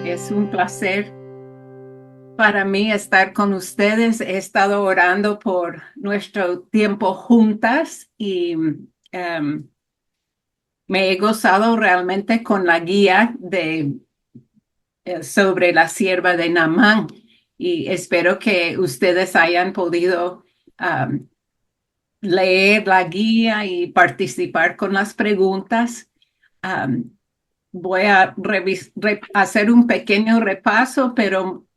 Es un placer para mí estar con ustedes. He estado orando por nuestro tiempo juntas y me he gozado realmente con la guía sobre la sierva de Naamán y espero que ustedes hayan podido um, leer la guía y participar con las preguntas. Um, Voy a hacer un pequeño repaso, pero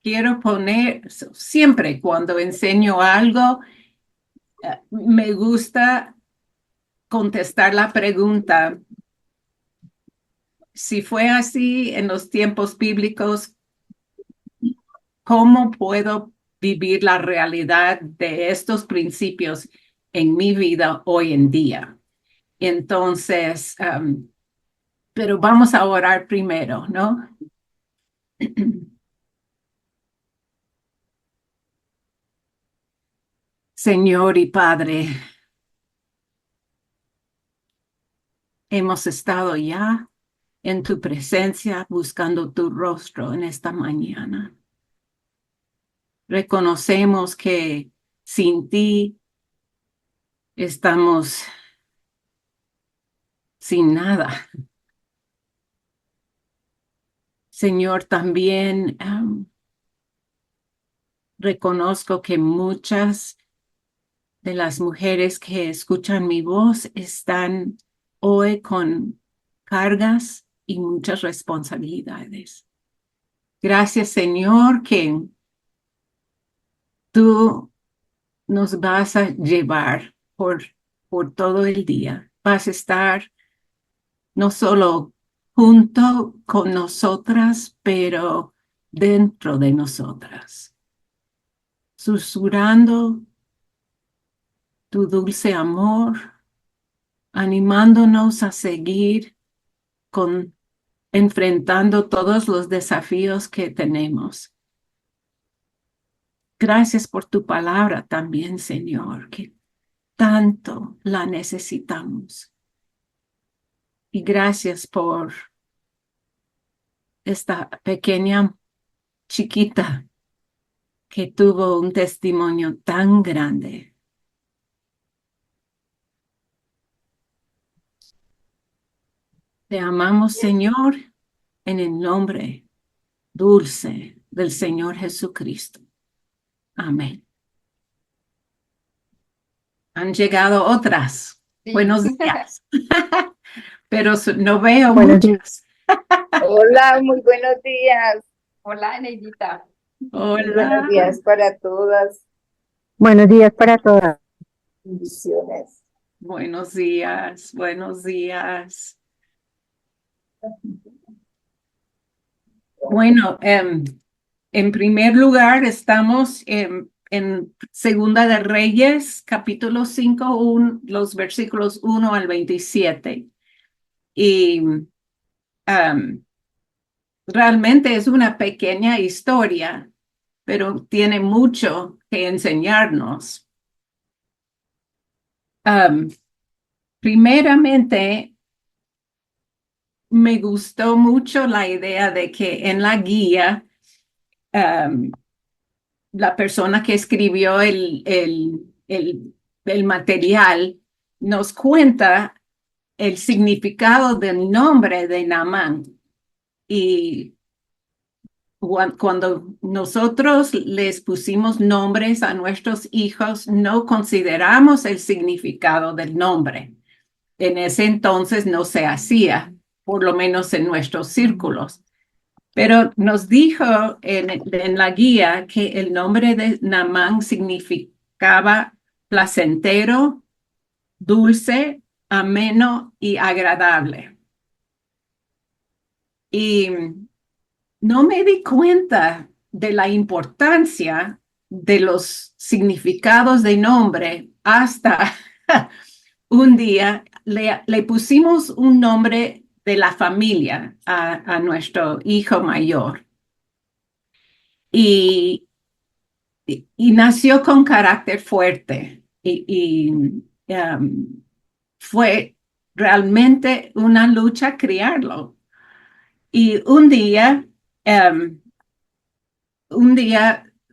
quiero poner, siempre cuando enseño algo, me gusta contestar la pregunta, si fue así en los tiempos bíblicos, ¿cómo puedo vivir la realidad de estos principios en mi vida hoy en día? Entonces, pero vamos a orar primero, ¿no? Señor y Padre, hemos estado ya en tu presencia buscando tu rostro en esta mañana. Reconocemos que sin ti estamos sin nada. Señor, también reconozco que muchas de las mujeres que escuchan mi voz están hoy con cargas y muchas responsabilidades. Gracias, Señor, que tú nos vas a llevar por todo el día. Vas a estar no solo junto con nosotras, pero dentro de nosotras, susurrando tu dulce amor, animándonos a seguir con enfrentando todos los desafíos que tenemos. Gracias por tu palabra también, Señor, que tanto la necesitamos. Y gracias por esta pequeña chiquita que tuvo un testimonio tan grande. Te amamos, Señor, en el nombre dulce del Señor Jesucristo. Amén. Han llegado otras. Sí. Buenos días. Pero no veo Buenos días. muchas. Hola, muy buenos días. Hola, Neidita. Muy buenos Hola. días para todas. Buenos días para todas. Bendiciones. Buenos días. Buenos días. Bueno, en primer lugar, estamos en Segunda de Reyes, capítulo 5, los versículos 1 al 27. Y realmente es una pequeña historia, pero tiene mucho que enseñarnos. Um, Primeramente, me gustó mucho la idea de que en la guía, um, la persona que escribió el material nos cuenta el significado del nombre de Naamán. Y cuando nosotros les pusimos nombres a nuestros hijos, no consideramos el significado del nombre. En ese entonces no se hacía, por lo menos en nuestros círculos. Pero nos dijo en la guía que el nombre de Naamán significaba placentero, dulce, ameno y agradable. Y no me di cuenta de la importancia de los significados de nombre hasta un día le pusimos un nombre de la familia a nuestro hijo mayor y, y nació con carácter fuerte fue realmente una lucha criarlo. Y un día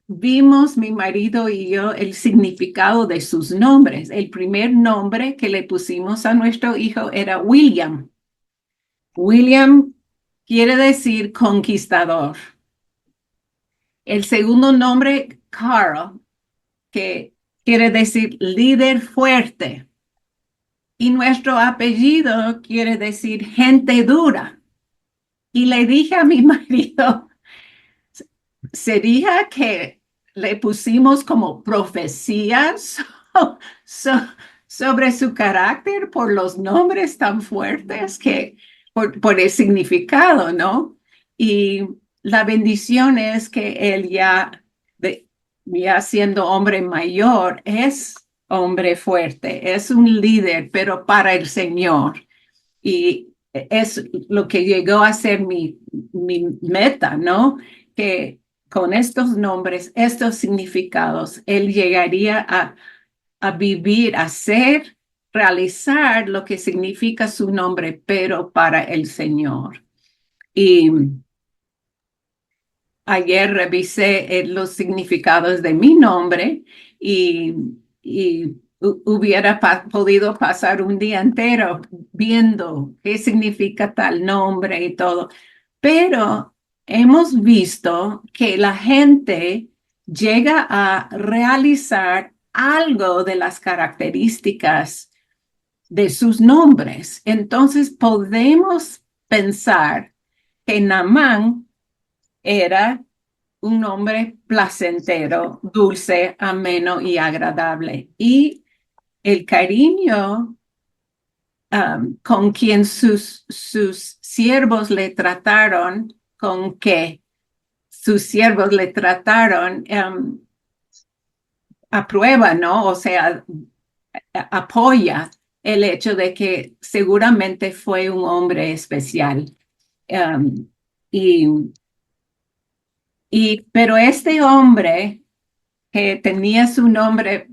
vimos mi marido y yo el significado de sus nombres. El primer nombre que le pusimos a nuestro hijo era William. William quiere decir conquistador. El segundo nombre, Carl, que quiere decir líder fuerte. Y nuestro apellido quiere decir gente dura. Y le dije a mi marido, ¿sería que le pusimos como profecías so- sobre su carácter por los nombres tan fuertes que por el significado, ¿no? Y la bendición es que él ya siendo hombre mayor, es hombre fuerte, es un líder, pero para el Señor. Y es lo que llegó a ser mi meta, ¿no? Que con estos nombres, estos significados, él llegaría a vivir, a ser, realizar lo que significa su nombre, pero para el Señor. Y ayer revisé los significados de mi nombre y hubiera podido pasar un día entero viendo qué significa tal nombre y todo. Pero hemos visto que la gente llega a realizar algo de las características de sus nombres. Entonces podemos pensar que Naamán era un nombre placentero, dulce, ameno y agradable. Y el cariño con quien sus siervos le trataron, con que sus siervos le trataron, aprueba, ¿no? O sea, apoya el hecho de que seguramente fue un hombre especial. Um, y, pero este hombre que tenía su nombre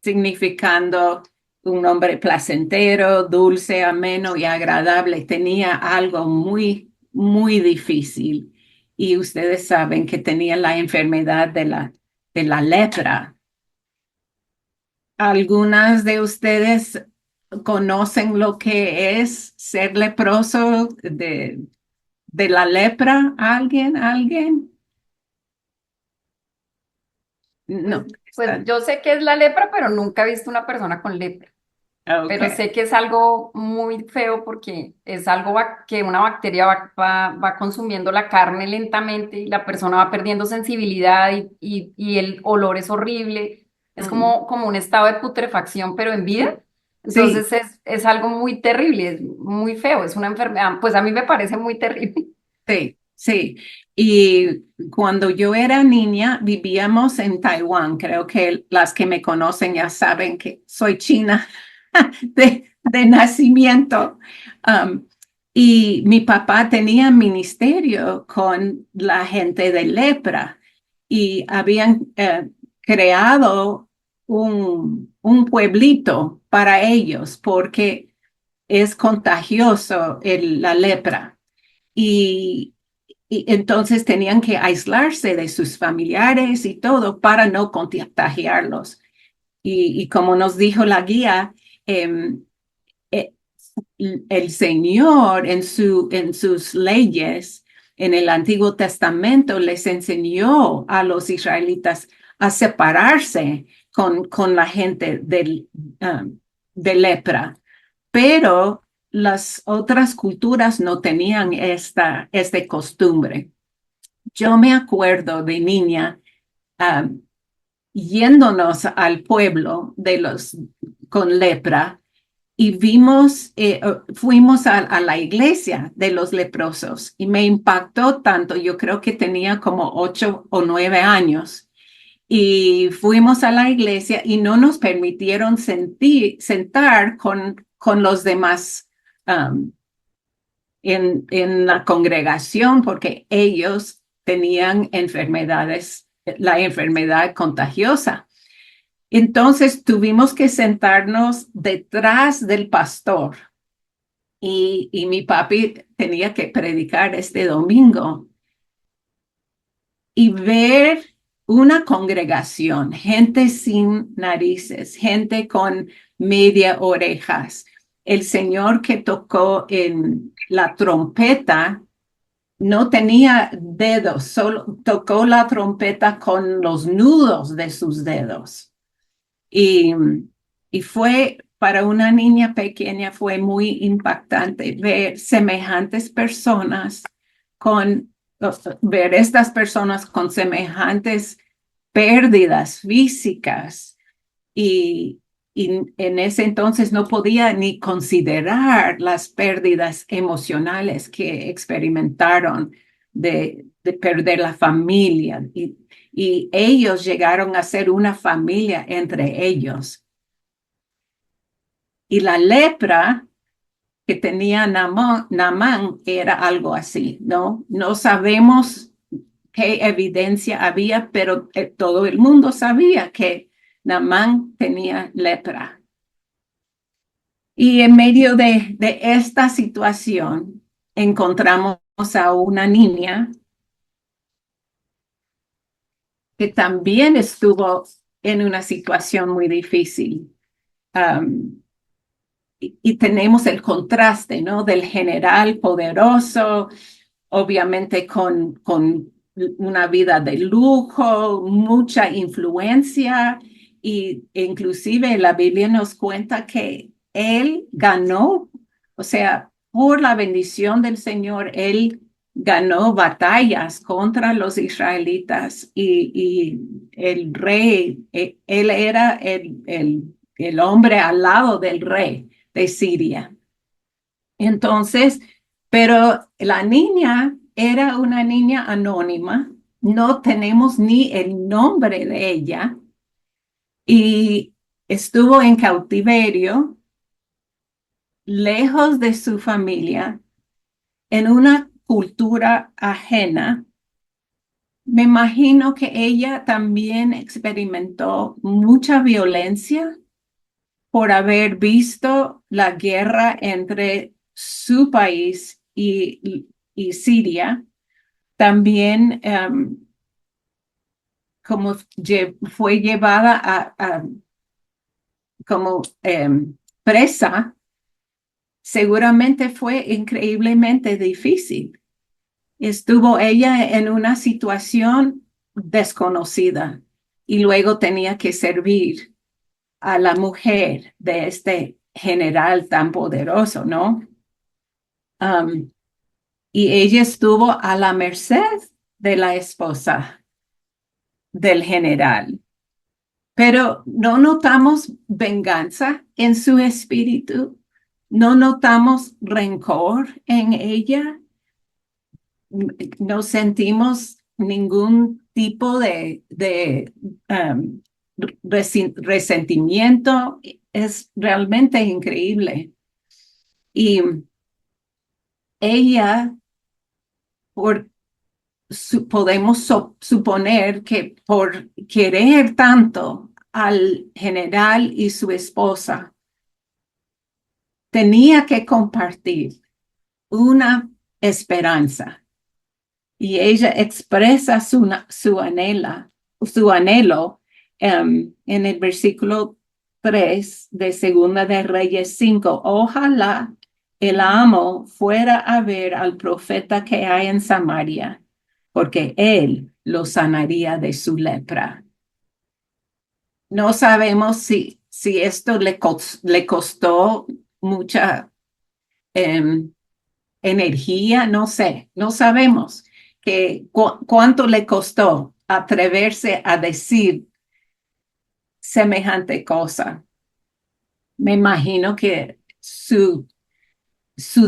significando un nombre placentero, dulce, ameno y agradable, tenía algo muy, muy difícil. Y ustedes saben que tenía la enfermedad de la lepra. ¿Algunas de ustedes conocen lo que es ser leproso de la lepra? ¿Alguien? ¿Alguien? No. Pues yo sé que es la lepra, pero nunca he visto una persona con lepra. Pero Okay. sé que es algo muy feo porque es algo que una bacteria va consumiendo la carne lentamente y la persona va perdiendo sensibilidad y el olor es horrible. Es Mm. como un estado de putrefacción, pero en vida. Sí, Entonces es algo muy terrible, es muy feo, es una enfermedad, pues a mí me parece muy terrible. sí, sí. Y cuando yo era niña, vivíamos en Taiwán. Creo que las que me conocen ya saben que soy china de nacimiento. Um, y mi papá tenía ministerio con la gente de lepra y habían creado un pueblito para ellos porque es contagioso la lepra. Y, y entonces tenían que aislarse de sus familiares y todo para no contagiarlos. Y como nos dijo la guía, em, eh, el Señor en sus leyes, en el Antiguo Testamento, les enseñó a los israelitas a separarse con la gente de lepra, pero las otras culturas no tenían esta costumbre. Yo me acuerdo de niña um, yéndonos al pueblo de los con lepra y fuimos a la iglesia de los leprosos y me impactó tanto, yo creo que tenía como 8 o 9 años. Y fuimos a la iglesia y no nos permitieron sentar con los demás um, en la congregación porque ellos tenían enfermedades, la enfermedad contagiosa. Entonces tuvimos que sentarnos detrás del pastor y mi papi tenía que predicar este domingo y ver una congregación, gente sin narices, gente con media orejas. El señor que tocó en la trompeta no tenía dedos, solo tocó la trompeta con los nudos de sus dedos. Y, y fue, para una niña pequeña, fue muy impactante ver semejantes personas ver estas personas con semejantes pérdidas físicas y en ese entonces no podía ni considerar las pérdidas emocionales que experimentaron de perder la familia y ellos llegaron a ser una familia entre ellos. Y la lepra que tenía Naamán era algo así, ¿no? No sabemos qué evidencia había, pero todo el mundo sabía que Naamán tenía lepra. Y en medio de esta situación encontramos a una niña que también estuvo en una situación muy difícil. Um, y tenemos el contraste, ¿no? Del general poderoso, obviamente con una vida de lujo, mucha influencia, y inclusive la Biblia nos cuenta que él ganó, o sea, por la bendición del Señor, él ganó batallas contra los israelitas y el rey, él era el hombre al lado del rey de Siria. Entonces, pero la niña era una niña anónima, no tenemos ni el nombre de ella y estuvo en cautiverio, lejos de su familia, en una cultura ajena. Me imagino que ella también experimentó mucha violencia por haber visto la guerra entre su país y Siria. También como fue llevada como presa, seguramente fue increíblemente difícil. Estuvo ella en una situación desconocida y luego tenía que servir a la mujer de este general tan poderoso, ¿no? Y ella estuvo a la merced de la esposa del general. Pero no notamos venganza en su espíritu, no notamos rencor en ella, no sentimos ningún tipo de resentimiento. Es realmente increíble. Y ella, podemos suponer que por querer tanto al general y su esposa, tenía que compartir una esperanza. Y ella expresa su anhelo en el versículo 3 de Segunda de Reyes 5. Ojalá el amo fuera a ver al profeta que hay en Samaria, porque él lo sanaría de su lepra. No sabemos si esto le costó mucha energía, no sé, no sabemos cuánto le costó atreverse a decir semejante cosa. Me imagino que su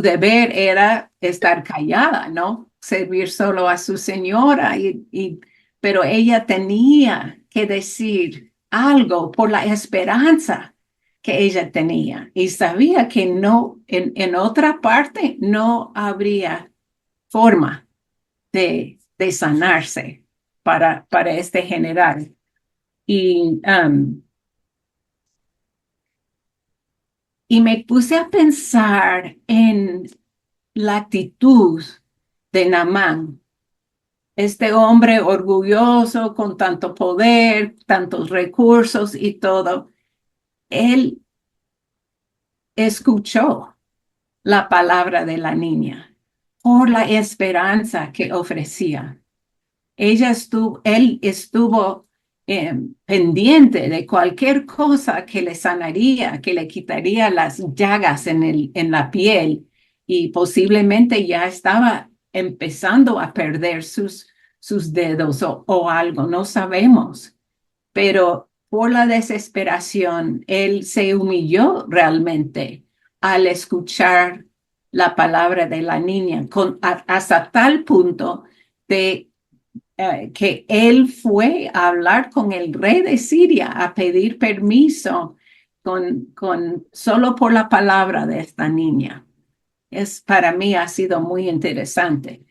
deber era estar callada, ¿no? Servir solo a su señora, pero ella tenía que decir algo por la esperanza que ella tenía y sabía que no, en otra parte no habría forma de sanarse para este general. Y Y me puse a pensar en la actitud de Naamán, este hombre orgulloso con tanto poder, tantos recursos y todo. Él escuchó la palabra de la niña por la esperanza que ofrecía. Él estuvo pendiente de cualquier cosa que le sanaría, que le quitaría las llagas en la piel, y posiblemente ya estaba empezando a perder sus dedos o algo, no sabemos. Pero por la desesperación, él se humilló realmente al escuchar la palabra de la niña, hasta tal punto de que él fue a hablar con el rey de Siria a pedir permiso solo por la palabra de esta niña. Para mí ha sido muy interesante.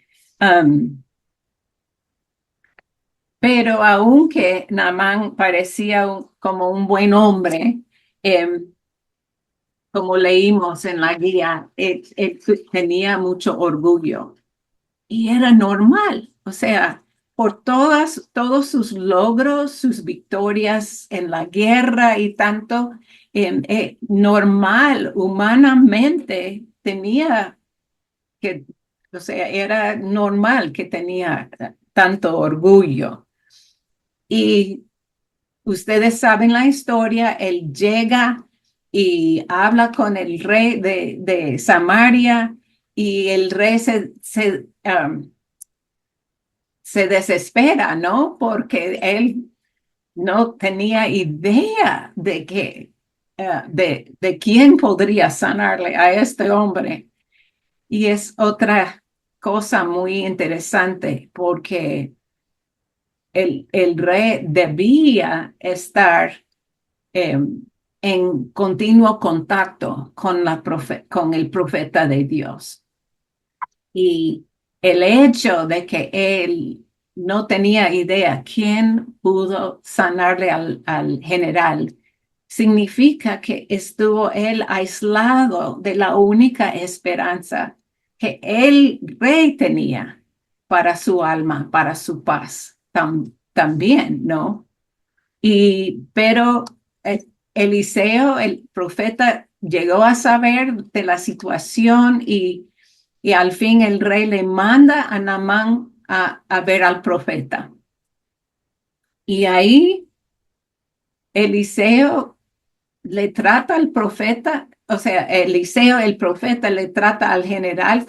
Pero aunque Naamán parecía como un buen hombre, como leímos en la guía, él tenía mucho orgullo. Y era normal, o sea, por todos sus logros, sus victorias en la guerra y tanto, normal, humanamente tenía que, o sea, era normal que tenía tanto orgullo. Y ustedes saben la historia, él llega y habla con el rey de Samaria, y el rey se desespera, ¿no? Porque él no tenía idea de quién podría sanarle a este hombre. Y es otra cosa muy interesante, porque el rey debía estar en continuo contacto con el profeta de Dios. Y el hecho de que él no tenía idea quién pudo sanarle al general significa que estuvo él aislado de la única esperanza que el rey tenía para su alma, para su paz también, ¿no? Pero Eliseo, el profeta, llegó a saber de la situación, y al fin el rey le manda a Naamán a ver al profeta. Y ahí Eliseo le trata al profeta, o sea, Eliseo, el profeta, le trata al general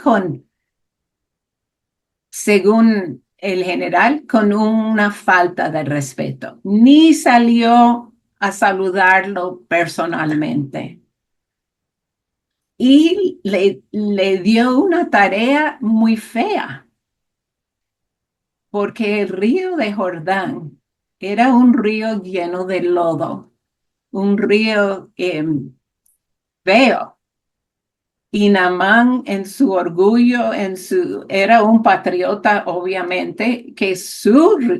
según el general, con una falta de respeto. Ni salió a saludarlo personalmente. Y le dio una tarea muy fea, porque el río de Jordán era un río lleno de lodo, un río feo. Y Naamán, en su orgullo, era un patriota, obviamente, que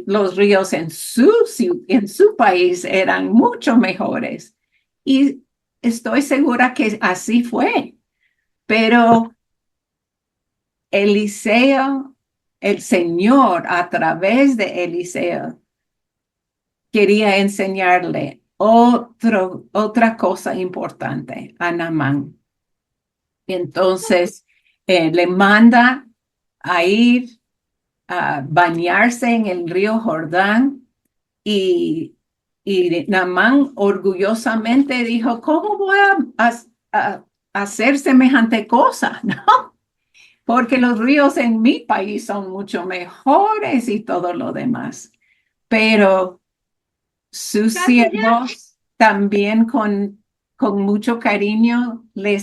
los ríos en su país eran mucho mejores. Y estoy segura que así fue. Pero Eliseo, el Señor, a través de Eliseo, quería enseñarle otra cosa importante a Naamán. Entonces, le manda a ir a bañarse en el río Jordán, y Naamán orgullosamente dijo: ¿cómo voy a hacer semejante cosa? ¿No? Porque los ríos en mi país son mucho mejores y todo lo demás. Pero sus siervos también con mucho cariño le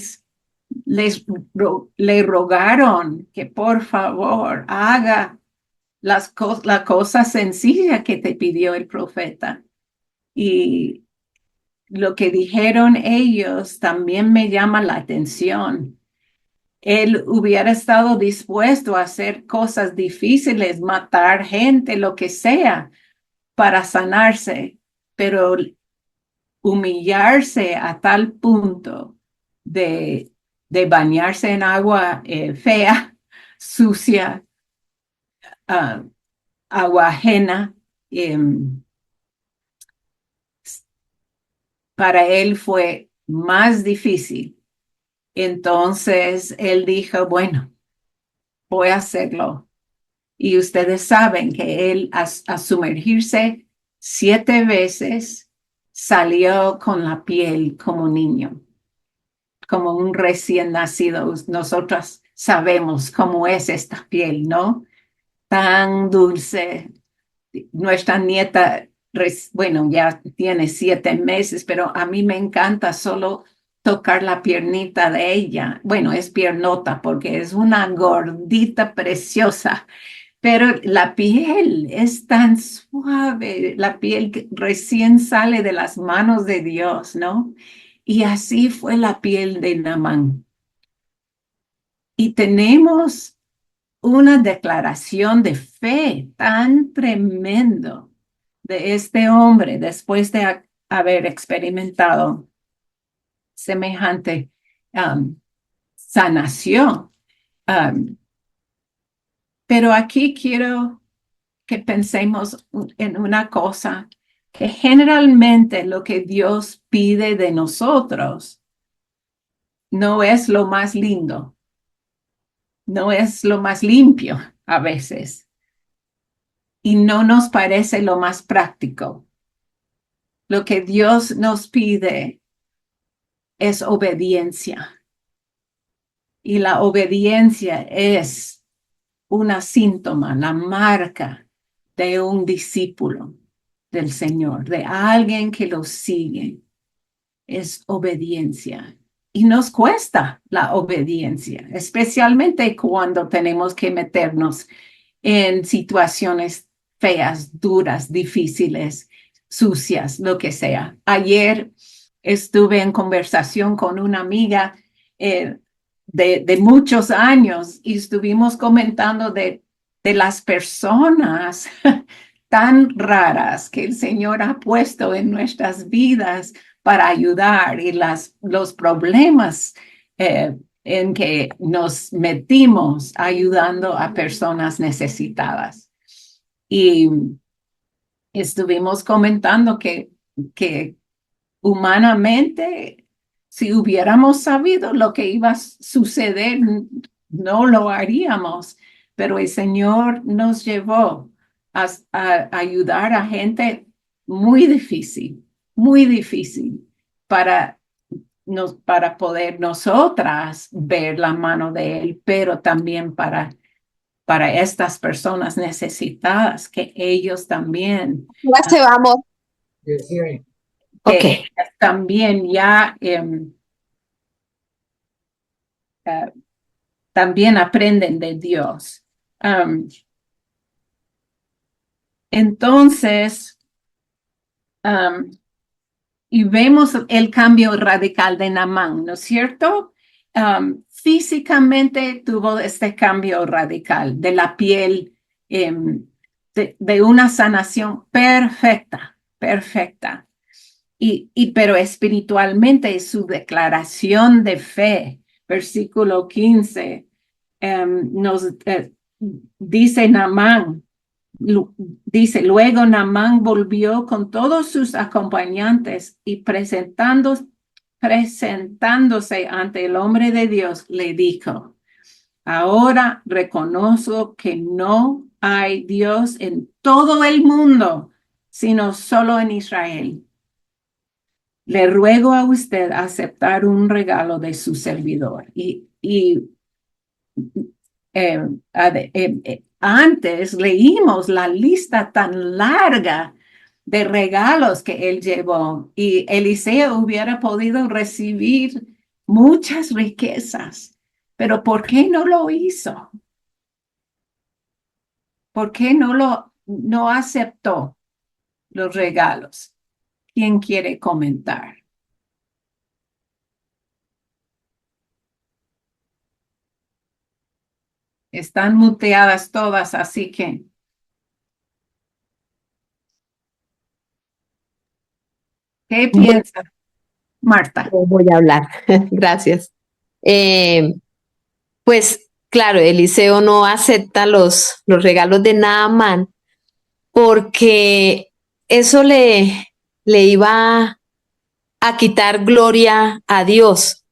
rogaron que por favor haga la cosa sencilla que te pidió el profeta. Y lo que dijeron ellos también me llama la atención. Él hubiera estado dispuesto a hacer cosas difíciles, matar gente, lo que sea, para sanarse, pero humillarse a tal punto de, de bañarse en agua fea, sucia, ah, agua ajena. Para él fue más difícil. Entonces él dijo, bueno, voy a hacerlo. Y ustedes saben que él a sumergirse 7 veces salió con la piel como niño, como un recién nacido. Nosotros sabemos cómo es esta piel, ¿no? Tan dulce. Nuestra nieta, bueno, ya tiene 7 meses, pero a mí me encanta solo tocar la piernita de ella. Bueno, es piernota porque es una gordita preciosa, pero la piel es tan suave, la piel que recién sale de las manos de Dios, ¿no? Y así fue la piel de Naamán. Y tenemos una declaración de fe tan tremendo de este hombre después de haber experimentado semejante sanación. Um, pero aquí quiero que pensemos en una cosa, que generalmente lo que Dios pide de nosotros no es lo más lindo, no es lo más limpio a veces, y no nos parece lo más práctico. Lo que Dios nos pide es obediencia. Y la obediencia es una síntoma, la marca de un discípulo del Señor, de alguien que lo sigue. Es obediencia. Y nos cuesta la obediencia, especialmente cuando tenemos que meternos en situaciones feas, duras, difíciles, sucias, lo que sea. Ayer estuve en conversación con una amiga de muchos años y estuvimos comentando de las personas tan raras que el Señor ha puesto en nuestras vidas para ayudar y los problemas en que nos metimos ayudando a personas necesitadas. Y estuvimos comentando que humanamente, si hubiéramos sabido lo que iba a suceder, no lo haríamos, pero el Señor nos llevó a ayudar a gente muy difícil para para poder nosotras ver la mano de Él, pero también para estas personas necesitadas, que ellos también, Ya se vamos. que Ok. ellas también ya también aprenden de Dios. Entonces, y vemos el cambio radical de Naamán, ¿no es cierto? Físicamente tuvo este cambio radical de la piel, de una sanación perfecta, perfecta. Pero espiritualmente su declaración de fe, versículo 15, nos dice Naamán, dice, luego Naamán volvió con todos sus acompañantes y presentándose ante el hombre de Dios, le dijo, ahora reconozco que no hay Dios en todo el mundo, sino solo en Israel. Le ruego a usted aceptar un regalo de su servidor. Antes leímos la lista tan larga de regalos que él llevó y Eliseo hubiera podido recibir muchas riquezas, pero ¿por qué no lo hizo? ¿Por qué no aceptó los regalos? ¿Quién quiere comentar? Están muteadas todas, así que ¿qué piensa? Marta. Voy a hablar. Gracias. Pues claro, Eliseo no acepta los regalos de Naamán porque eso le iba a quitar gloria a Dios,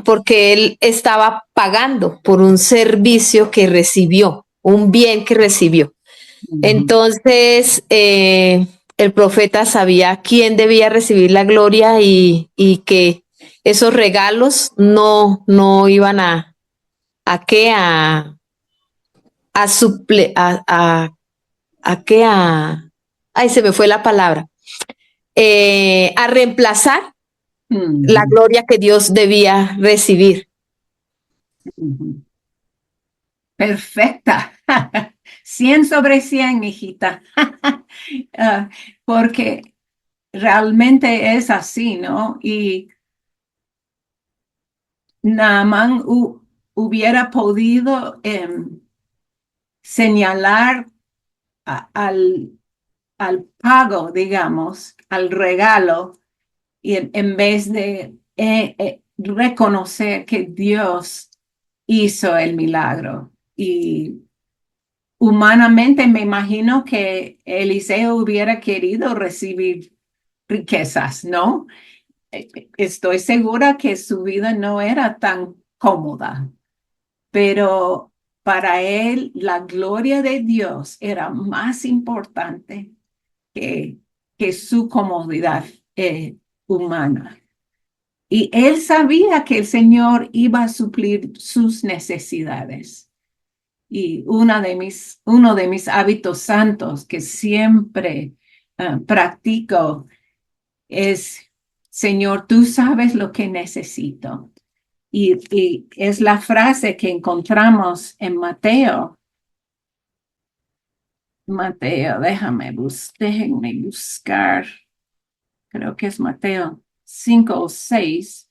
porque él estaba pagando por un servicio que recibió, un bien que recibió. Entonces, el profeta sabía quién debía recibir la gloria y que esos regalos no iban a qué, a suple, a qué, ay, se me fue la palabra, a reemplazar la Ujú, gloria que Dios debía recibir. ujú. Perfecta. 100 sobre 100, mijita. Ah, porque realmente es así, ¿no? Y Naamán hubiera podido señalar al pago, digamos, al regalo, y en vez de reconocer que Dios hizo el milagro. Y humanamente me imagino que Eliseo hubiera querido recibir riquezas, ¿no? Estoy segura que su vida no era tan cómoda, pero para él la gloria de Dios era más importante que, que su comodidad humana. Y él sabía que el Señor iba a suplir sus necesidades. Y uno de mis hábitos santos que siempre practico es, Señor, tú sabes lo que necesito. Y es la frase que encontramos en Mateo. Mateo, déjenme buscar. Creo que es Mateo 5 o 6,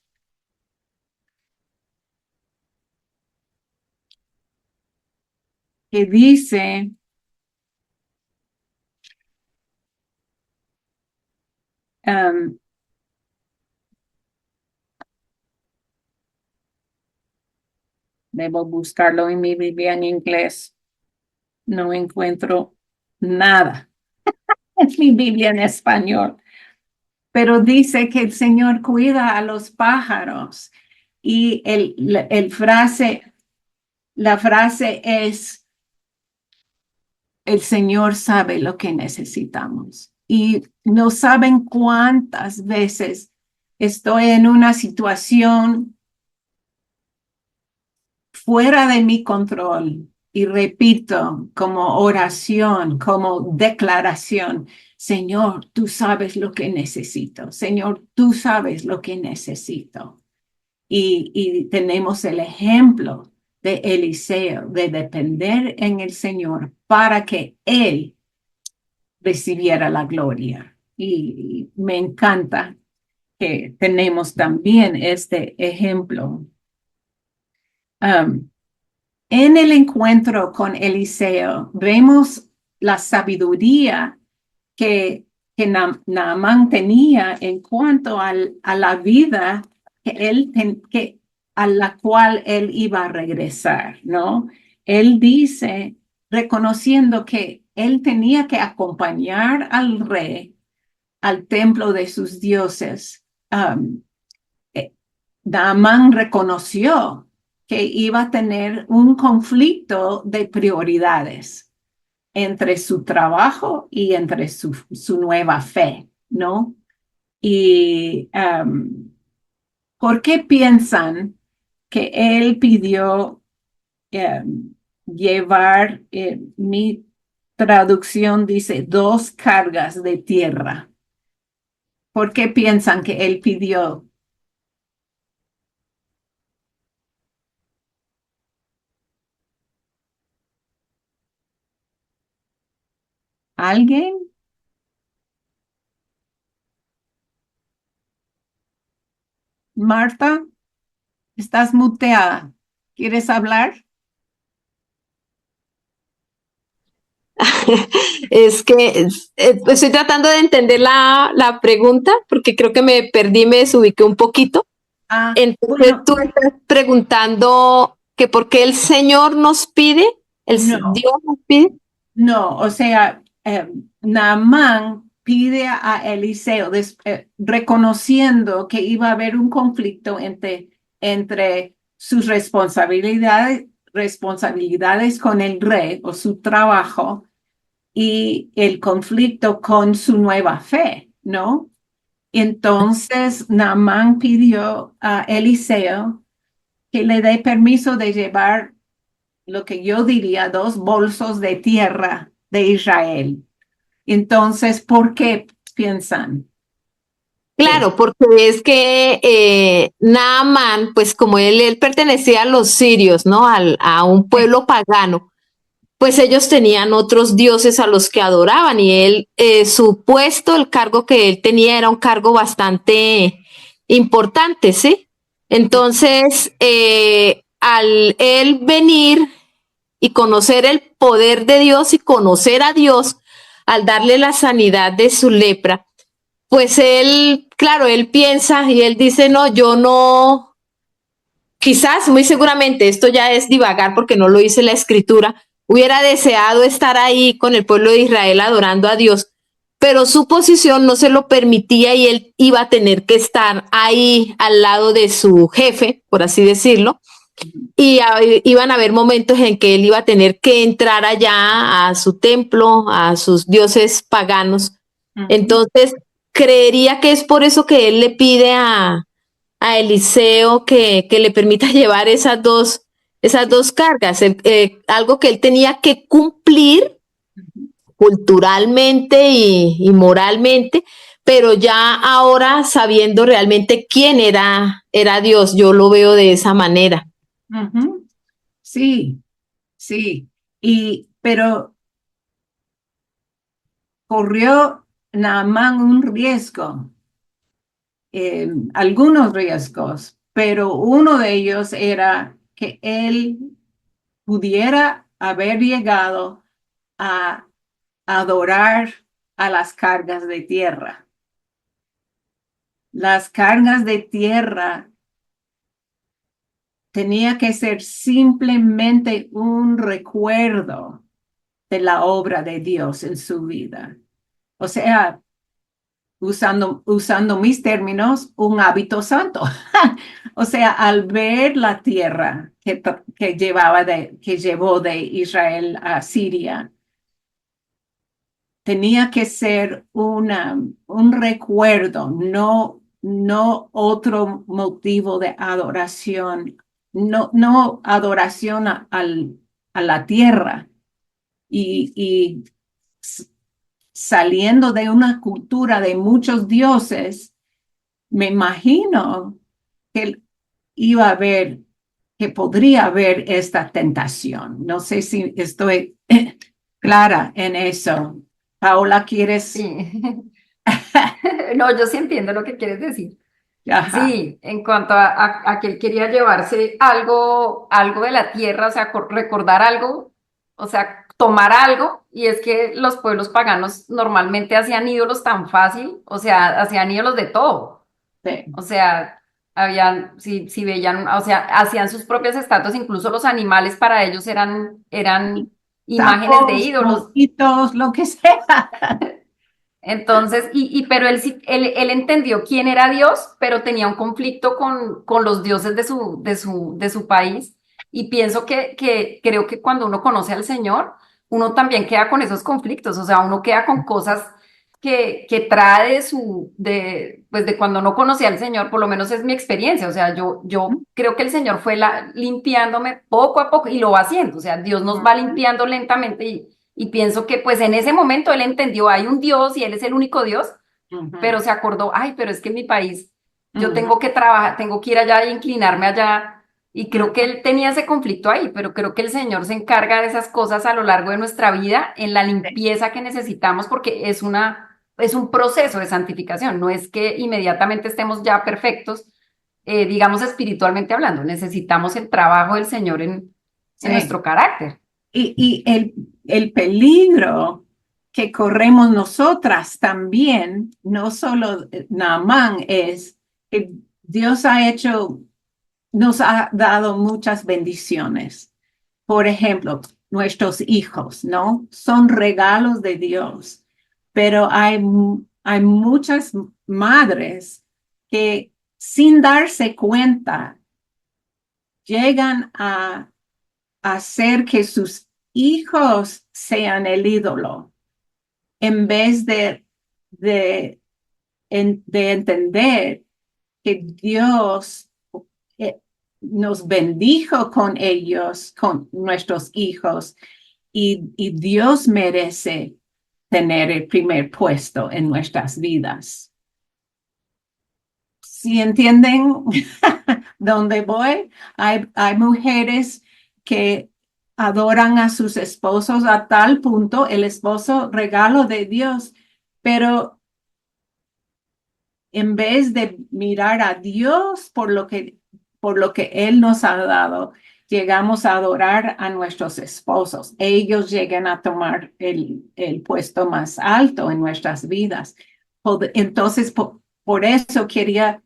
que dice, um, debo buscarlo en mi Biblia en inglés, no encuentro nada en mi Biblia en español, pero dice que el Señor cuida a los pájaros y la frase es, el Señor sabe lo que necesitamos. Y no saben cuántas veces estoy en una situación fuera de mi control y repito como oración, como declaración, Señor, tú sabes lo que necesito. Señor, tú sabes lo que necesito. Y tenemos el ejemplo de Eliseo, de depender en el Señor para que Él recibiera la gloria. Y me encanta que tenemos también este ejemplo. Um, en el encuentro con Eliseo, vemos la sabiduría que Naamán tenía en cuanto a la vida a la cual él iba a regresar, ¿no? Él dice, reconociendo que él tenía que acompañar al rey al templo de sus dioses. Eh, Naamán reconoció que iba a tener un conflicto de prioridades entre su trabajo y entre su nueva fe, ¿no? Y ¿por qué piensan que él pidió llevar, mi traducción dice, 2 cargas de tierra? ¿Por qué piensan que él pidió? ¿Alguien? Marta, estás muteada. ¿Quieres hablar? Es que estoy tratando de entender la pregunta porque creo que me perdí, me desubiqué un poquito. Entonces Bueno, tú estás preguntando que por qué el Señor nos pide, no, Dios nos pide. no, o sea, Naamán pide a Eliseo, reconociendo que iba a haber un conflicto entre sus responsabilidades con el rey o su trabajo y el conflicto con su nueva fe, ¿no? Entonces, Naamán pidió a Eliseo que le dé permiso de llevar lo que yo diría 2 bolsos de tierra de Israel. Entonces, ¿por qué piensan eso? Claro, porque es que Naamán, pues como él pertenecía a los sirios, ¿no? A un pueblo pagano, pues ellos tenían otros dioses a los que adoraban y él, su puesto, el cargo que él tenía era un cargo bastante importante, ¿sí? Entonces, al él venir y conocer el poder de Dios y conocer a Dios, al darle la sanidad de su lepra, pues él, claro, él piensa y él dice, no, yo no, quizás, muy seguramente, esto ya es divagar porque no lo dice la escritura, hubiera deseado estar ahí con el pueblo de Israel adorando a Dios, pero su posición no se lo permitía y él iba a tener que estar ahí al lado de su jefe, por así decirlo, y iban a haber momentos en que él iba a tener que entrar allá a su templo, a sus dioses paganos. Ujú, Entonces, creería que es por eso que él le pide a Eliseo que le permita llevar esas dos cargas, algo que él tenía que cumplir ujú, culturalmente y moralmente, pero ya ahora sabiendo realmente quién era Dios, yo lo veo de esa manera. ujú. Sí, sí. Pero corrió Naamán un riesgo, algunos riesgos, pero uno de ellos era que él pudiera haber llegado a adorar a las cargas de tierra. Las cargas de tierra tenía que ser simplemente un recuerdo de la obra de Dios en su vida. O sea, usando mis términos, un hábito santo. O sea, al ver la tierra que llevó de Israel a Siria, tenía que ser un recuerdo, no otro motivo de adoración, no adoración a la tierra y saliendo de una cultura de muchos dioses, me imagino que iba a haber, que podría haber esta tentación. No sé si estoy clara en eso. Paola, ¿quieres? Sí. No, yo sí entiendo lo que quieres decir. Ajá. Sí, en cuanto a que él quería llevarse algo de la tierra, o sea, recordar algo, o sea, tomar algo, y es que los pueblos paganos normalmente hacían ídolos tan fácil, o sea, hacían ídolos de todo, Sí. o sea, habían, si veían, o sea, hacían sus propias estatuas, incluso los animales para ellos eran imágenes de Sapos, ídolos. mosquitos, lo que sea. Entonces, pero él, él entendió quién era Dios, pero tenía un conflicto con los dioses de su país. Y pienso que creo que cuando uno conoce al Señor, uno también queda con esos conflictos, o sea, uno queda con cosas que trae pues de cuando no conocía al Señor, por lo menos es mi experiencia, o sea, yo creo que el Señor fue limpiándome poco a poco y lo va haciendo, o sea, Dios nos va limpiando lentamente y pienso que pues en ese momento él entendió, hay un Dios y él es el único Dios, Ujú, pero se acordó, ay, pero es que en mi país yo ujú, tengo que trabajar, tengo que ir allá e inclinarme allá. Y creo que ujú, él tenía ese conflicto ahí, pero creo que el Señor se encarga de esas cosas a lo largo de nuestra vida, en la sí, limpieza que necesitamos, porque es un proceso de santificación, no es que inmediatamente estemos ya perfectos, digamos espiritualmente hablando, necesitamos el trabajo del Señor en sí. nuestro carácter. Y el peligro que corremos nosotras también, no solo Naamán, es que Dios nos ha dado muchas bendiciones. Por ejemplo, nuestros hijos, ¿no? Son regalos de Dios, pero hay muchas madres que sin darse cuenta llegan a hacer que sus hijos sean el ídolo en vez de entender que Dios nos bendijo con ellos, con nuestros hijos, y Dios merece tener el primer puesto en nuestras vidas. ¿Sí entienden dónde voy? Hay mujeres que adoran a sus esposos a tal punto, el esposo regalo de Dios, pero en vez de mirar a Dios por lo que Él nos ha dado, llegamos a adorar a nuestros esposos. Ellos llegan a tomar el puesto más alto en nuestras vidas. Entonces, por eso quería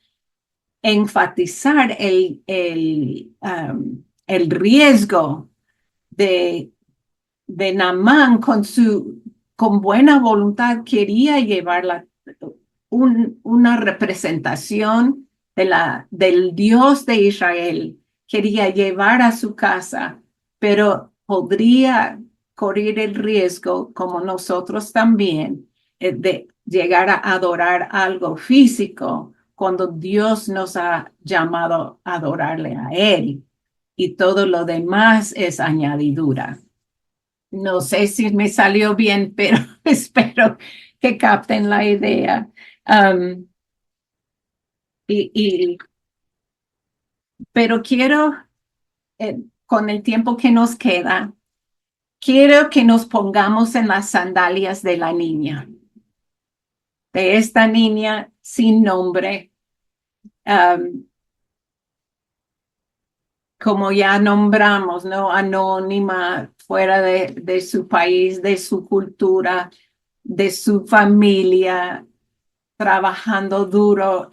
enfatizar el riesgo de Naamán con buena voluntad quería llevar una representación del Dios de Israel, quería llevar a su casa, pero podría correr el riesgo, como nosotros también, de llegar a adorar algo físico cuando Dios nos ha llamado a adorarle a Él, y todo lo demás es añadidura. No sé si me salió bien, pero espero que capten la idea. Pero quiero, con el tiempo que nos queda, quiero que nos pongamos en las sandalias de la niña, de esta niña sin nombre, como ya nombramos, ¿no? Anónima, fuera de su país, de su cultura, de su familia, trabajando duro.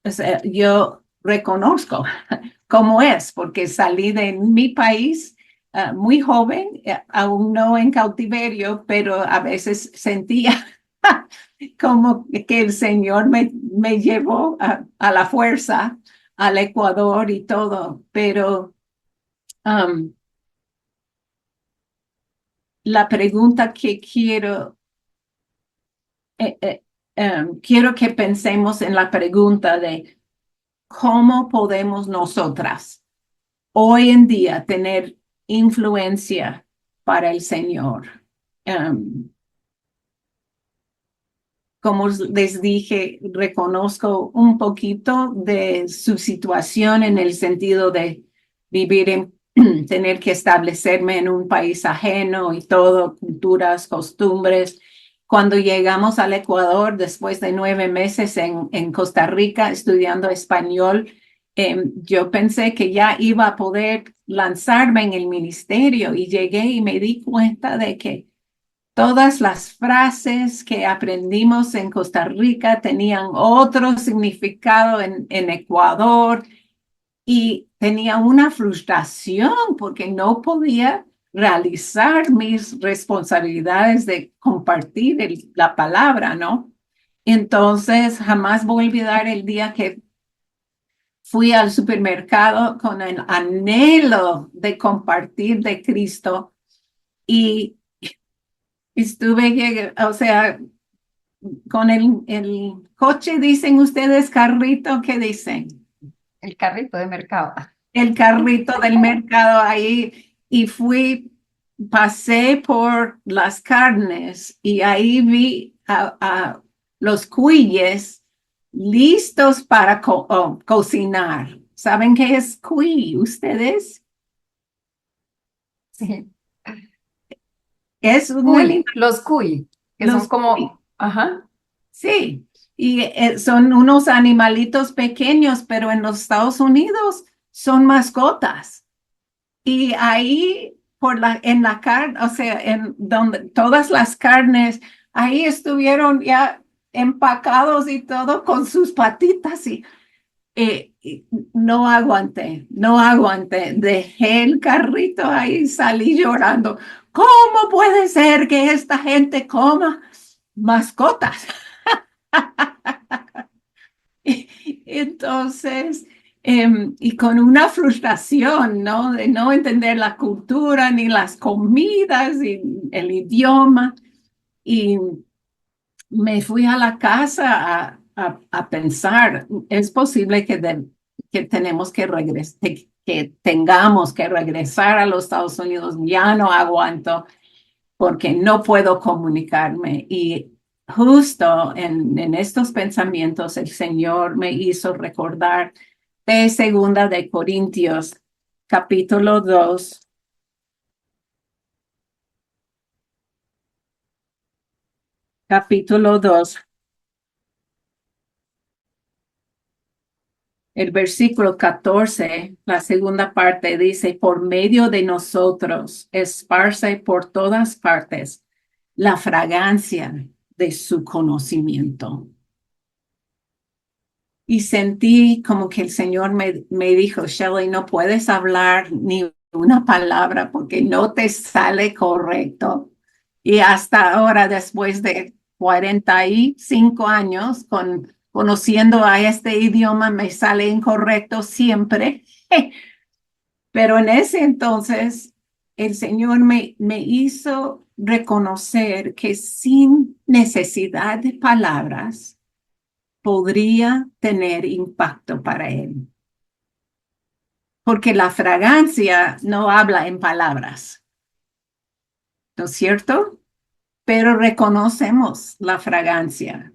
O sea, yo reconozco cómo es, porque salí de mi país muy joven, aún no en cautiverio, pero a veces sentía como que el Señor me llevó a la fuerza al Ecuador y todo, pero la pregunta que quiero que pensemos en la pregunta de cómo podemos nosotras hoy en día tener influencia para el Señor. Como les dije, reconozco un poquito de su situación en el sentido de vivir tener que establecerme en un país ajeno y todo, culturas, costumbres. Cuando llegamos al Ecuador, después de 9 meses en Costa Rica estudiando español, yo pensé que ya iba a poder lanzarme en el ministerio, y llegué y me di cuenta de que todas las frases que aprendimos en Costa Rica tenían otro significado en Ecuador, y tenía una frustración porque no podía realizar mis responsabilidades de compartir la palabra, ¿no? Entonces, jamás voy a olvidar el día que fui al supermercado con el anhelo de compartir de Cristo, y estuve, o sea, con el coche, dicen ustedes carrito, ¿qué dicen? El carrito de mercado. El carrito del mercado ahí, y pasé por las carnes y ahí vi a los cuilles listos para cocinar. ¿Saben qué es cuy ustedes? Sí. Es un Cuy, los cuy, que Los son como, cuy. ajá, Sí, y son unos animalitos pequeños, pero en los Estados Unidos son mascotas. Y ahí en la carne, o sea, en donde todas las carnes, ahí estuvieron ya empacados y todo con sus patitas y no aguanté, dejé el carrito ahí, salí llorando. ¿Cómo puede ser que esta gente coma mascotas? Entonces, y con una frustración, ¿no? De no entender la cultura, ni las comidas, y el idioma. Y me fui a la casa a pensar, es posible que tenemos que regresar, que tengamos que regresar a los Estados Unidos. Ya no aguanto porque no puedo comunicarme. Y justo en estos pensamientos el Señor me hizo recordar de Segunda de Corintios, capítulo 2, capítulo 2, el versículo 14, la segunda parte dice, por medio de nosotros esparce por todas partes la fragancia de su conocimiento. Y sentí como que el Señor me dijo, Shelley, no puedes hablar ni una palabra porque no te sale correcto. Y hasta ahora, después de 45 años conociendo a este idioma, me sale incorrecto siempre. Pero en ese entonces, el Señor me hizo reconocer que sin necesidad de palabras, podría tener impacto para él. Porque la fragancia no habla en palabras, ¿no es cierto? Pero reconocemos la fragancia.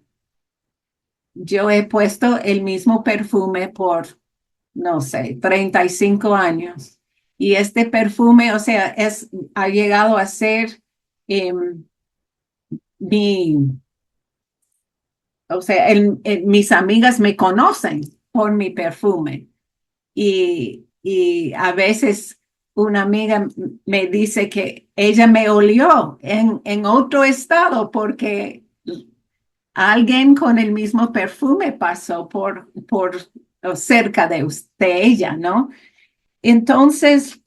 Yo he puesto el mismo perfume por, no sé, 35 años. Y este perfume, o sea, ha llegado a ser mi, o sea, mis amigas me conocen por mi perfume. Y a veces una amiga me dice que ella me olió en otro estado porque alguien con el mismo perfume pasó por o cerca de ella, ¿no? Entonces,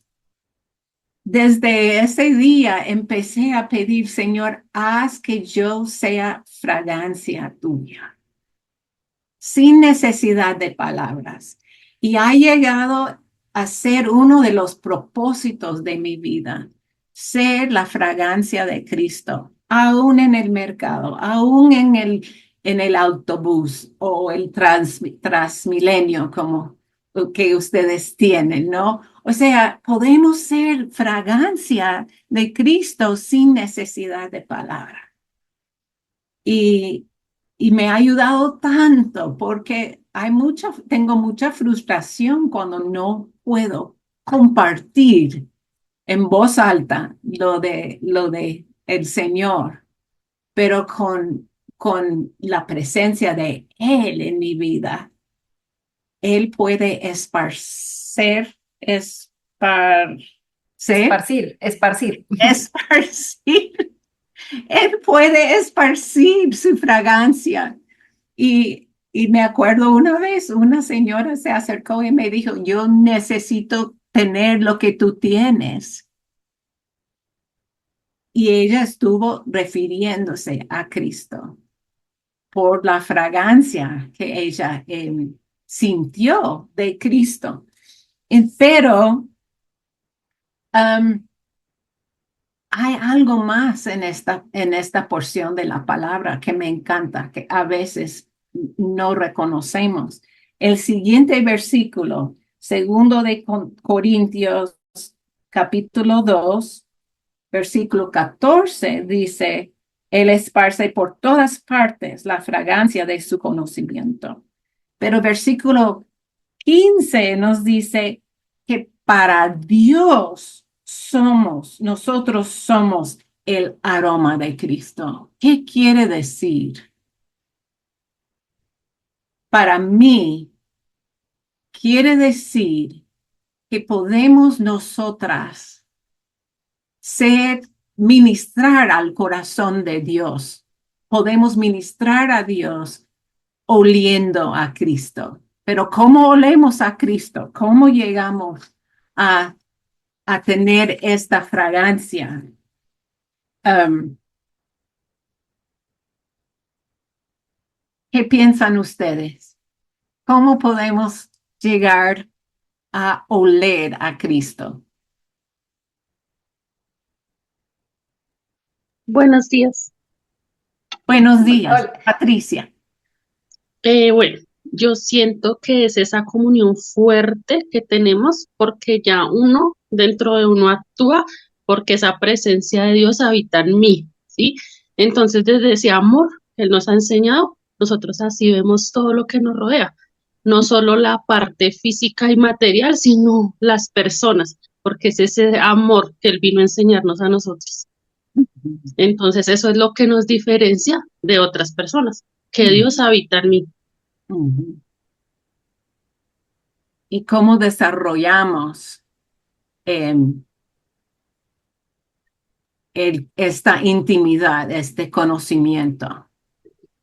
desde ese día empecé a pedir, Señor, haz que yo sea fragancia tuya, sin necesidad de palabras. Y ha llegado a ser uno de los propósitos de mi vida, ser la fragancia de Cristo, aún en el mercado, aún en el autobús o el Transmilenio, como que ustedes tienen, ¿no? O sea, podemos ser fragancia de Cristo sin necesidad de palabra. Y, y me ha ayudado tanto porque tengo mucha frustración cuando no puedo compartir en voz alta lo de el Señor, pero con la presencia de Él en mi vida, Él puede Esparcir. esparcir. Él puede esparcir su fragancia. Y me acuerdo una vez, una señora se acercó y me dijo, yo necesito tener lo que tú tienes. Y ella estuvo refiriéndose a Cristo por la fragancia que ella sintió de Cristo. Pero hay algo más en esta porción de la palabra que me encanta, que a veces no reconocemos. El siguiente versículo, segundo de Corintios, capítulo 2, versículo 14, dice, Él esparce por todas partes la fragancia de su conocimiento. Pero versículo 15 nos dice que para Dios nosotros somos el aroma de Cristo. ¿Qué quiere decir? Para mí, quiere decir que podemos nosotras ministrar al corazón de Dios. Podemos ministrar a Dios oliendo a Cristo. Pero ¿cómo olemos a Cristo? ¿Cómo llegamos a tener esta fragancia? ¿Qué piensan ustedes? ¿Cómo podemos llegar a oler a Cristo? Buenos días. Buenos días, Hola. Patricia. Bueno, yo siento que es esa comunión fuerte que tenemos porque ya uno dentro de uno actúa porque esa presencia de Dios habita en mí, ¿sí? Entonces, desde ese amor que Él nos ha enseñado, nosotros así vemos todo lo que nos rodea, no solo la parte física y material, sino las personas, porque es ese amor que Él vino a enseñarnos a nosotros. Entonces, eso es lo que nos diferencia de otras personas, que Dios habita en mí. Ujú. ¿Y cómo desarrollamos esta intimidad, este conocimiento?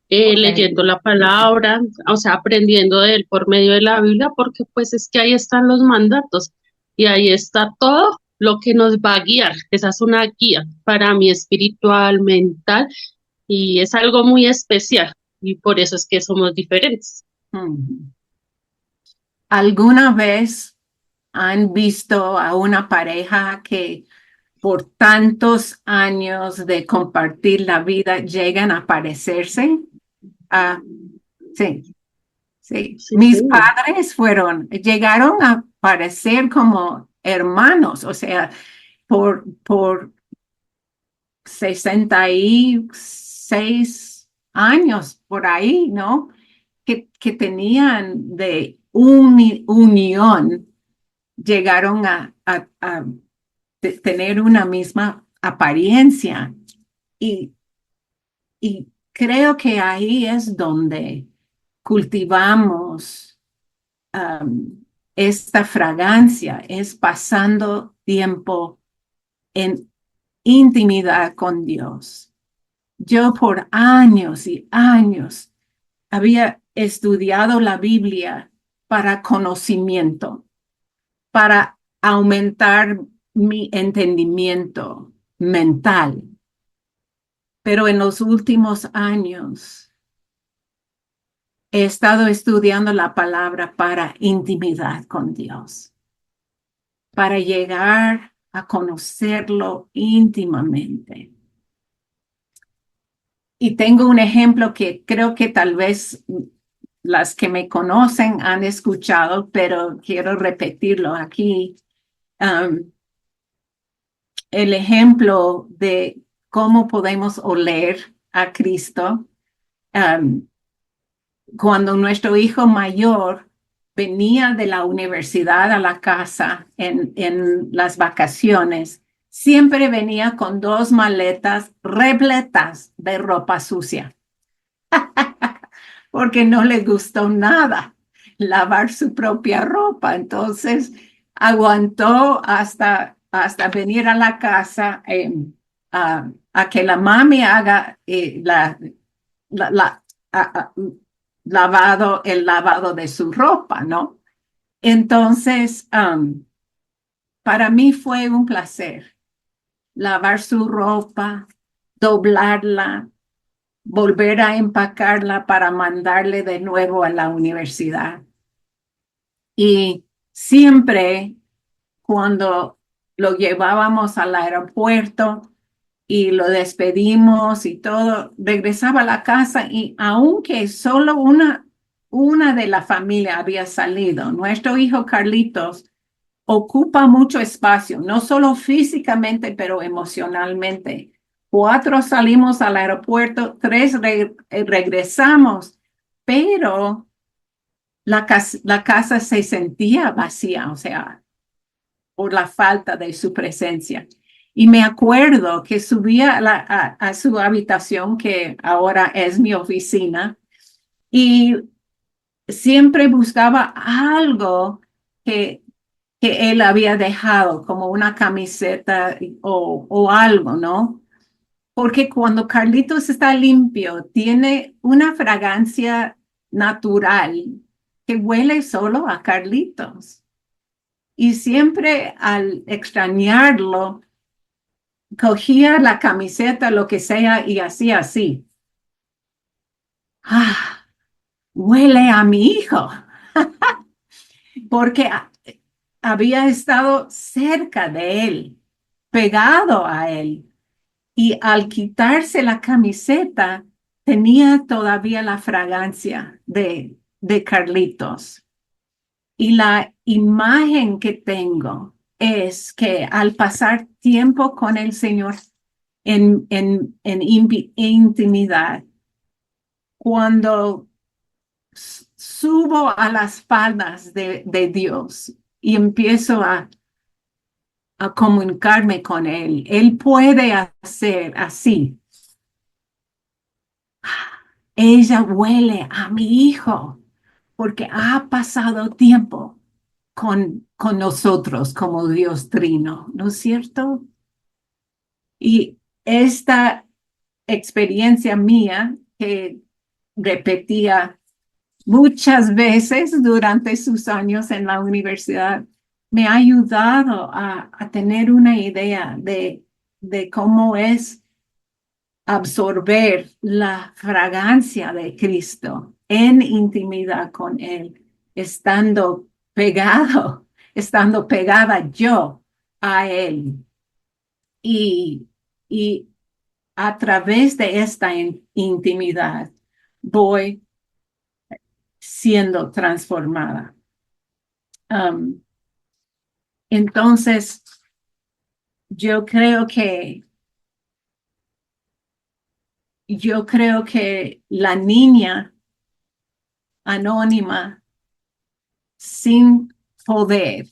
Leyendo la palabra, o sea, aprendiendo de Él por medio de la Biblia, porque pues es que ahí están los mandatos y ahí está todo lo que nos va a guiar. Esa es una guía para mí espiritual, mental y es algo muy especial y por eso es que somos diferentes. Ujú. ¿Alguna vez han visto a una pareja que por tantos años de compartir la vida llegan a parecerse? Ah, sí, sí. Sí, Mis padres llegaron a parecer como hermanos, o sea, por 66 años por ahí, ¿no? Que tenían de unión, llegaron a tener una misma apariencia. Y, y creo que ahí es donde cultivamos esta fragancia, es pasando tiempo en intimidad con Dios. Yo por años y años había estudiado la Biblia para conocimiento, para aumentar mi entendimiento mental. Pero en los últimos años he estado estudiando la palabra para intimidad con Dios, para llegar a conocerlo íntimamente. Y tengo un ejemplo que creo que tal vez las que me conocen han escuchado, pero quiero repetirlo aquí. El ejemplo de cómo podemos oler a Cristo. Cuando nuestro hijo mayor venía de la universidad a la casa en las vacaciones, siempre venía con 2 maletas repletas de ropa sucia, porque no le gustó nada lavar su propia ropa. Entonces aguantó hasta venir a la casa a que la mami haga el lavado de su ropa, ¿no? Entonces, para mí fue un placer lavar su ropa, doblarla, volver a empacarla para mandarle de nuevo a la universidad. Y siempre cuando lo llevábamos al aeropuerto y lo despedimos y todo, regresaba a la casa y aunque solo una de la familia había salido, nuestro hijo Carlitos ocupa mucho espacio, no solo físicamente, pero emocionalmente. 4 salimos al aeropuerto, 3 regresamos, pero la casa se sentía vacía, o sea, por la falta de su presencia. Y me acuerdo que subía a su habitación, que ahora es mi oficina, y siempre buscaba algo que que él había dejado, como una camiseta o algo, ¿no? Porque cuando Carlitos está limpio, tiene una fragancia natural que huele solo a Carlitos. Y siempre al extrañarlo, cogía la camiseta, lo que sea, y hacía así. Ah, huele a mi hijo, porque había estado cerca de él, pegado a él. Y al quitarse la camiseta, tenía todavía la fragancia de Carlitos. Y la imagen que tengo es que al pasar tiempo con el Señor en intimidad, cuando subo a las faldas de Dios y empiezo a comunicarme con Él, Él puede hacer así. Ella huele a mi hijo porque ha pasado tiempo con nosotros como Dios Trino, ¿no es cierto? Y esta experiencia mía que repetía muchas veces durante sus años en la universidad, me ha ayudado a tener una idea de cómo es absorber la fragancia de Cristo en intimidad con Él, estando pegado, estando pegada yo a Él. Y a través de esta intimidad voy siendo transformada. Entonces, yo creo que la niña anónima sin poder,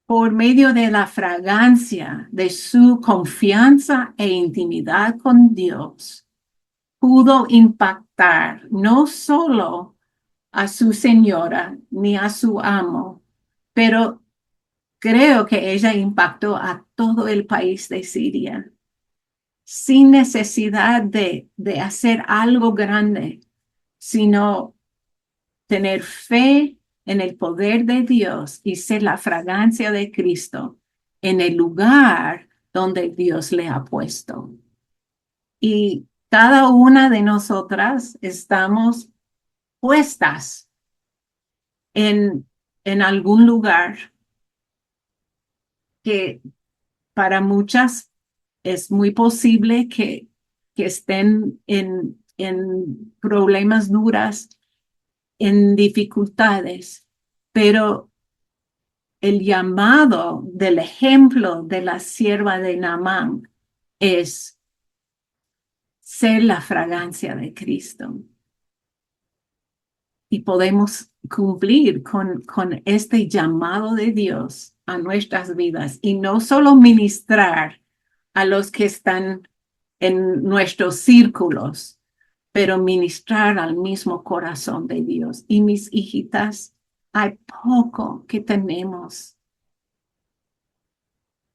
por medio de la fragancia de su confianza e intimidad con Dios, pudo impactar no solo a su señora ni a su amo, pero creo que ella impactó a todo el país de Siria sin necesidad de hacer algo grande, sino tener fe en el poder de Dios y ser la fragancia de Cristo en el lugar donde Dios le ha puesto. Y cada una de nosotras estamos puestas en algún lugar que para muchas es muy posible que estén en problemas duras, en dificultades, pero el llamado del ejemplo de la sierva de Naamán es ser la fragancia de Cristo. Y podemos cumplir con este llamado de Dios a nuestras vidas y no solo ministrar a los que están en nuestros círculos, pero ministrar al mismo corazón de Dios. Y mis hijitas, hay poco que tenemos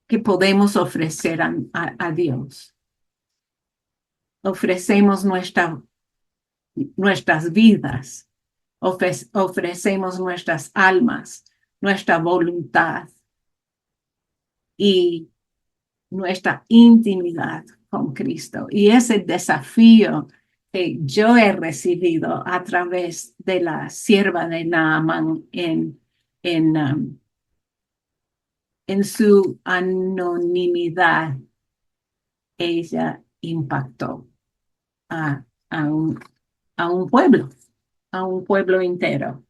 que podemos ofrecer a Dios. Ofrecemos nuestras vidas, ofrecemos nuestras almas, nuestra voluntad y nuestra intimidad con Cristo. Y ese desafío que yo he recibido a través de la sierva de Naamán en su anonimidad, ella impactó a un pueblo entero.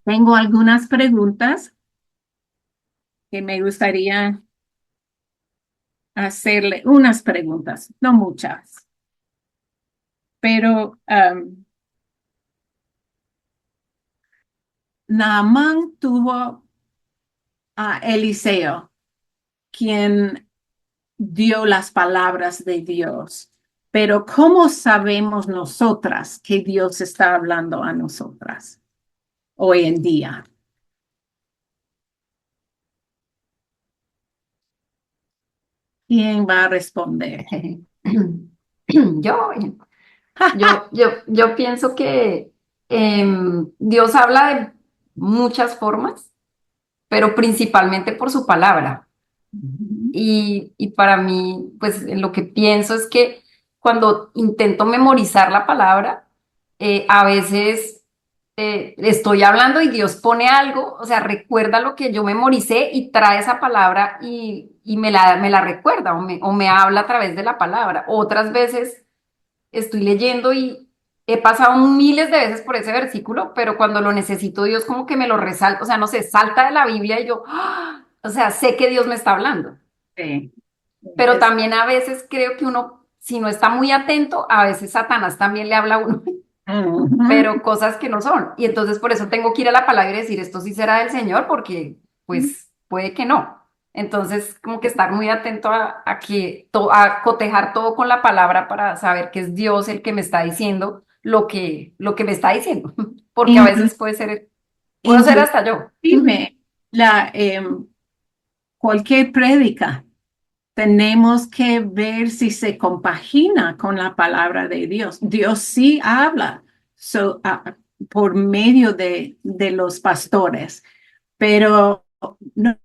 Tengo algunas preguntas que me gustaría hacerle, unas preguntas, no muchas, pero Naamán tuvo a Eliseo, quien dio las palabras de Dios. Pero ¿cómo sabemos nosotras que Dios está hablando a nosotras hoy en día? ¿Quién va a responder? Yo, yo pienso que Dios habla de muchas formas, pero principalmente por su palabra. Y para mí, pues lo que pienso es que cuando intento memorizar la palabra, a veces estoy hablando y Dios pone algo, o sea, recuerda lo que yo memoricé y trae esa palabra y me la recuerda o me habla a través de la palabra. Otras veces estoy leyendo y he pasado miles de veces por ese versículo, pero cuando lo necesito, Dios como que me lo resalta, o sea, no sé, salta de la Biblia y yo, ¡ah! O sea, sé que Dios me está hablando. Sí. Pero también a veces creo que uno, si no está muy atento, a veces Satanás también le habla a uno, Ujú. pero cosas que no son. Y entonces por eso tengo que ir a la palabra y decir, esto sí será del Señor, porque pues puede que no. Entonces, como que estar muy atento a cotejar todo con la palabra para saber que es Dios el que me está diciendo lo que me está diciendo, porque a Inclu- veces puedo ser hasta yo. Inclusive, la, cualquier prédica, tenemos que ver si se compagina con la palabra de Dios. Dios sí habla por medio de los pastores, pero no,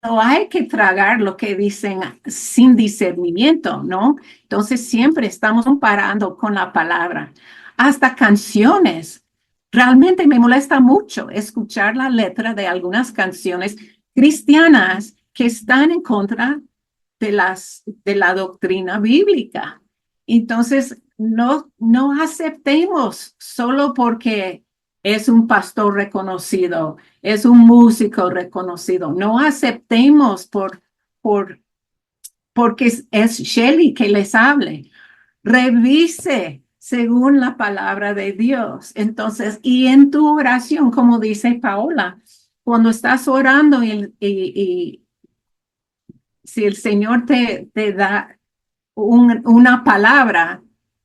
no hay que tragar lo que dicen sin discernimiento, ¿no? Entonces siempre estamos comparando con la palabra. Hasta canciones. Realmente me molesta mucho escuchar la letra de algunas canciones cristianas que están en contra de la doctrina bíblica. Entonces, no aceptemos solo porque es un pastor reconocido, es un músico reconocido. No aceptemos por, porque es Shelley que les hable. Revise según la palabra de Dios. Entonces, y en tu oración, como dice Paola, cuando estás orando y si el Señor te da una palabra,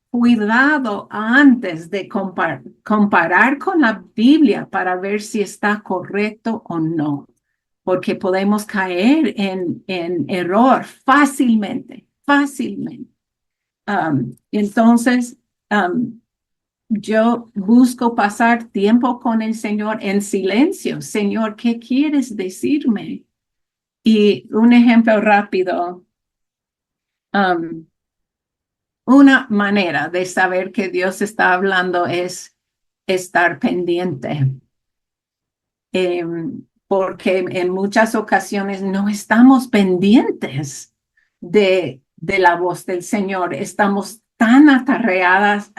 cuidado antes de comparar con la Biblia para ver si está correcto o no, porque podemos caer en error fácilmente, fácilmente. Entonces, yo busco pasar tiempo con el Señor en silencio. Señor, ¿qué quieres decirme? Y un ejemplo rápido. um, Una manera de saber que Dios está hablando es estar pendiente, porque en muchas ocasiones no estamos pendientes de la voz del Señor. Estamos tan atarreadas,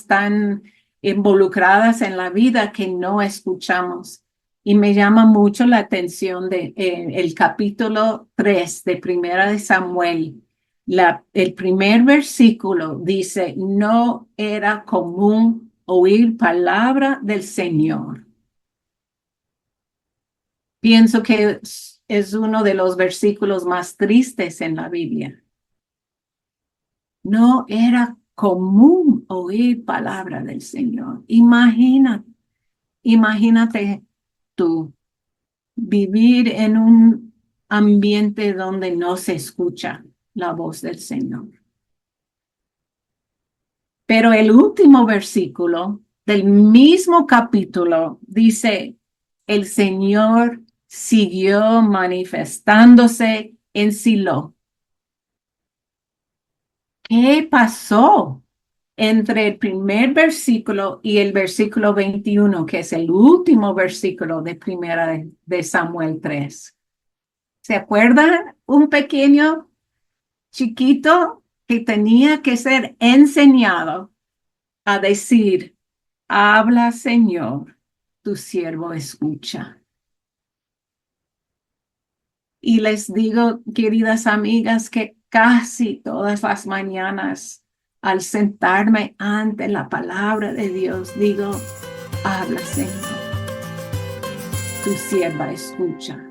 tan involucradas en la vida que no escuchamos. Y me llama mucho la atención de el capítulo 3 de Primera de Samuel. El primer versículo dice, no era común oír palabra del Señor. Pienso que es uno de los versículos más tristes en la Biblia. No era común oír palabra del Señor. Imagínate tú vivir en un ambiente donde no se escucha la voz del Señor. Pero el último versículo del mismo capítulo dice, el Señor siguió manifestándose en Silo. ¿Qué pasó entre el primer versículo y el versículo 21, que es el último versículo de Primera de Samuel 3? ¿Se acuerdan? Un pequeño chiquito que tenía que ser enseñado a decir, habla, Señor, tu siervo escucha. Y les digo, queridas amigas, que casi todas las mañanas, al sentarme ante la palabra de Dios, digo, habla, Señor, tu sierva escucha.